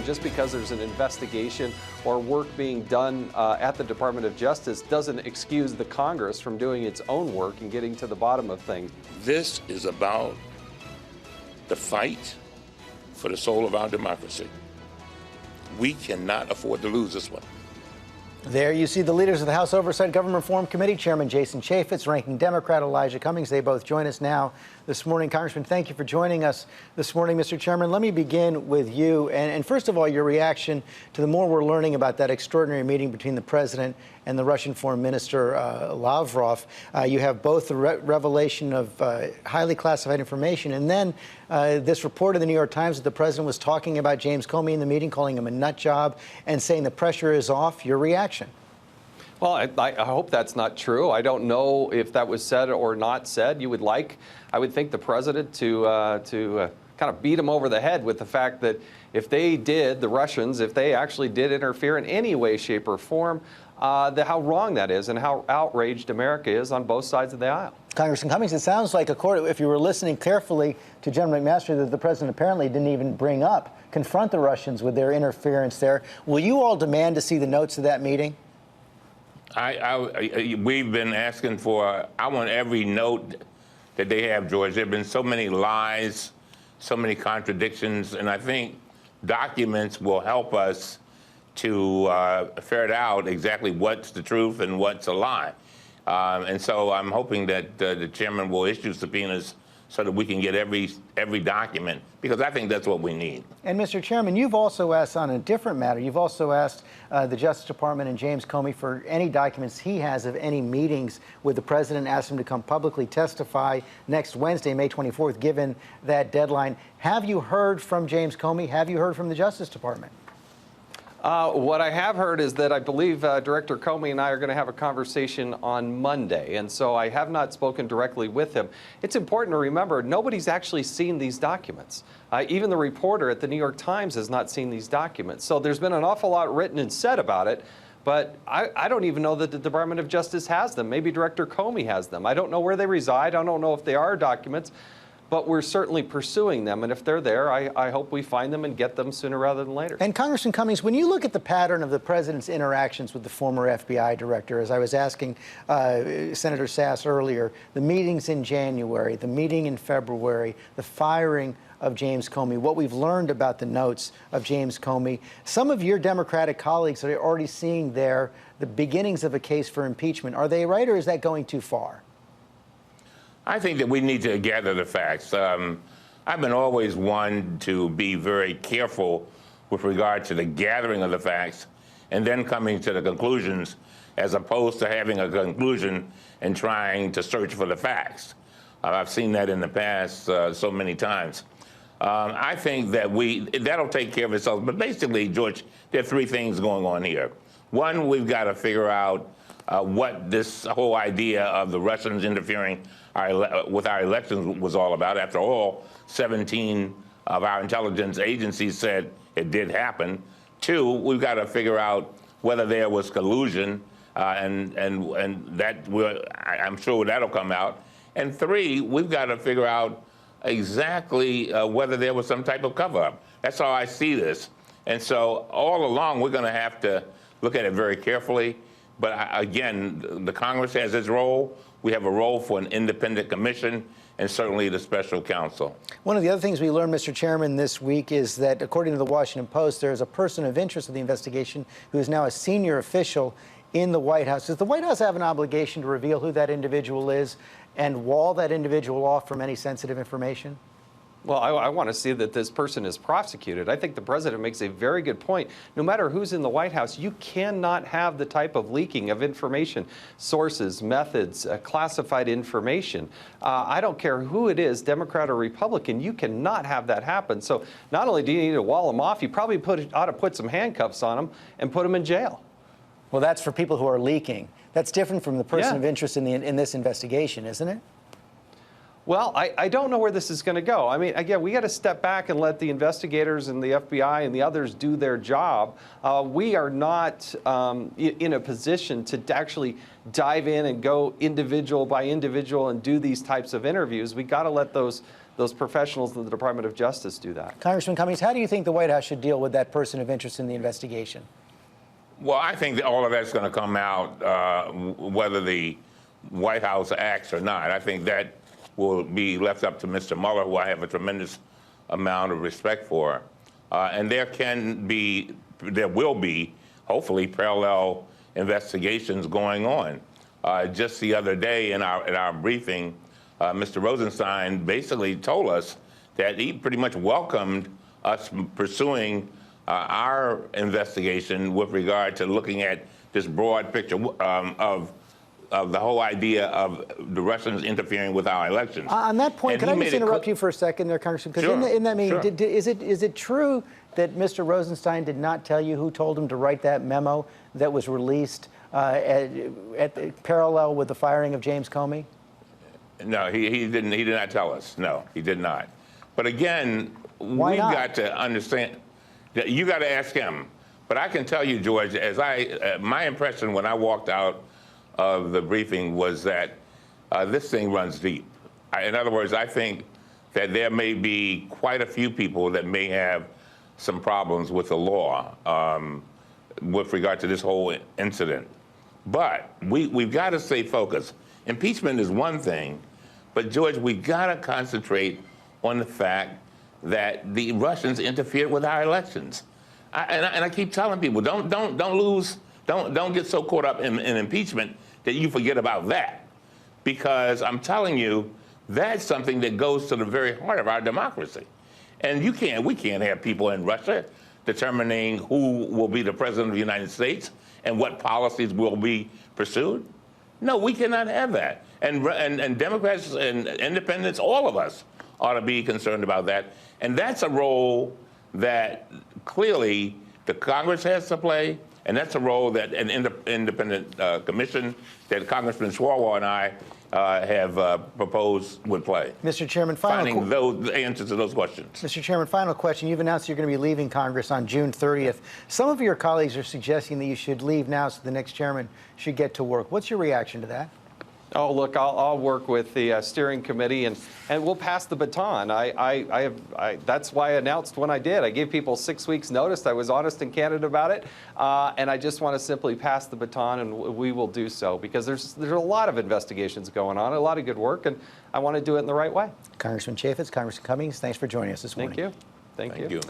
just because there's an investigation or work being done at the Department of Justice doesn't excuse the Congress from doing its own work and getting to the bottom of things. This is about the fight for the soul of our democracy. We cannot afford to lose this one. There you see the leaders of the House Oversight Government Reform Committee, Chairman Jason Chaffetz, Ranking Democrat Elijah Cummings. They both join us now this morning. Congressman, thank you for joining us this morning. Mr. Chairman, let me begin with you. And first of all, your reaction to the more we're learning about that extraordinary meeting between the president and the Russian Foreign Minister Lavrov. You have both the revelation of highly classified information and then this report in the New York Times that the president was talking about James Comey in the meeting, calling him a nut job and saying the pressure is off. Your reaction? Well, I hope that's not true. I don't know if that was said or not said. I would think the president to kind of beat him over the head with the fact that if the Russians, if they actually did interfere in any way, shape, or form, how wrong that is and how outraged America is on both sides of the aisle. Congressman Cummings, it sounds like, if you were listening carefully to General McMaster, that the president apparently didn't even confront the Russians with their interference there. Will you all demand to see the notes of that meeting? We've been asking for, I want every note that they have, George. There have been so many lies, so many contradictions, and I think documents will help us to ferret out exactly what's the truth and what's a lie. And so I'm hoping that the chairman will issue subpoenas so that we can get every document, because I think that's what we need. And Mr. Chairman, you've also asked on a different matter, you've also asked the Justice Department and James Comey for any documents he has of any meetings with the president, asked him to come publicly testify next Wednesday, May 24th, given that deadline. Have you heard from James Comey? Have you heard from the Justice Department? What I have heard is that I believe Director Comey and I are going to have a conversation on Monday, and so I have not spoken directly with him. It's important to remember, nobody's actually seen these documents. Even the reporter at the New York Times has not seen these documents. So there's been an awful lot written and said about it, but I don't even know that the Department of Justice has them. Maybe Director Comey has them. I don't know where they reside. I don't know if they are documents. But we're certainly pursuing them, and if they're there, I hope we find them and get them sooner rather than later. And Congressman Cummings, when you look at the pattern of the president's interactions with the former FBI director, as I was asking Senator Sass earlier, the meetings in January, the meeting in February, the firing of James Comey, what we've learned about the notes of James Comey, some of your Democratic colleagues are already seeing there the beginnings of a case for impeachment. Are they right, or is that going too far? I think that we need to gather the facts. I've been always one to be very careful with regard to the gathering of the facts and then coming to the conclusions, as opposed to having a conclusion and trying to search for the facts. I've seen that in the past so many times. I think that that'll take care of itself. But basically, George, there are three things going on here. One, we've got to figure out what this whole idea of the Russians interfering with our elections was all about. After all, 17 of our intelligence agencies said it did happen. Two, we've got to figure out whether there was collusion, and that I'm sure that'll come out. And three, we've got to figure out exactly whether there was some type of cover-up. That's how I see this. And so all along, we're going to have to look at it very carefully. But again, the Congress has its role. We have a role for an independent commission, and certainly the special counsel. One of the other things we learned, Mr. Chairman, this week is that, according to the Washington Post, there is a person of interest in the investigation who is now a senior official in the White House. Does the White House have an obligation to reveal who that individual is and wall that individual off from any sensitive information? Well, I want to see that this person is prosecuted. I think the president makes a very good point. No matter who's in the White House, you cannot have the type of leaking of information, sources, methods, classified information. I don't care who it is, Democrat or Republican, you cannot have that happen. So not only do you need to wall them off, you probably ought to put some handcuffs on them and put them in jail. Well, that's for people who are leaking. That's different from the person of interest in this investigation, isn't it? Well, I don't know where this is going to go. I mean, again, we got to step back and let the investigators and the FBI and the others do their job. We are not in a position to actually dive in and go individual by individual and do these types of interviews. We got to let those those professionals in the Department of Justice do that. Congressman Cummings, how do you think the White House should deal with that person of interest in the investigation? Well, I think that all of that's going to come out whether the White House acts or not. I think that will be left up to Mr. Mueller, who I have a tremendous amount of respect for. And there will be, hopefully, parallel investigations going on. Just the other day in our briefing, Mr. Rosenstein basically told us that he pretty much welcomed us pursuing our investigation with regard to looking at this broad picture of the whole idea of the Russians interfering with our elections. On that point, can I just interrupt you for a second there, Congressman? Because in that meeting, is it true that Mr. Rosenstein did not tell you who told him to write that memo that was released at parallel with the firing of James Comey? No, he didn't. He did not tell us. No, he did not. But again, Why we've not? got to understand that you got to ask him. But I can tell you, George, my impression when I walked out of the briefing was that this thing runs deep. In other words, I think that there may be quite a few people that may have some problems with the law with regard to this whole incident. But we've got to stay focused. Impeachment is one thing, but George, we've got to concentrate on the fact that the Russians interfered with our elections. And I keep telling people, don't get so caught up in impeachment that you forget about that. Because I'm telling you, that's something that goes to the very heart of our democracy. And we can't have people in Russia determining who will be the president of the United States and what policies will be pursued. No, we cannot have that. And Democrats and independents, all of us, ought to be concerned about that. And that's a role that clearly the Congress has to play, and that's a role that an independent commission that Congressman Schwarwar and I have proposed would play. Mr. Chairman, finding those answers to those questions. Mr. Chairman, final question. You've announced you're going to be leaving Congress on June 30th. Some of your colleagues are suggesting that you should leave now so the next chairman should get to work. What's your reaction to that? Oh, look, I'll work with the steering committee, and we'll pass the baton. That's why I announced when I did. I gave people 6 weeks' notice. I was honest and candid about it, and I just want to simply pass the baton, and we will do so because there's a lot of investigations going on, a lot of good work, and I want to do it in the right way. Congressman Chaffetz, Congressman Cummings, thanks for joining us this morning. Thank you. Thank you.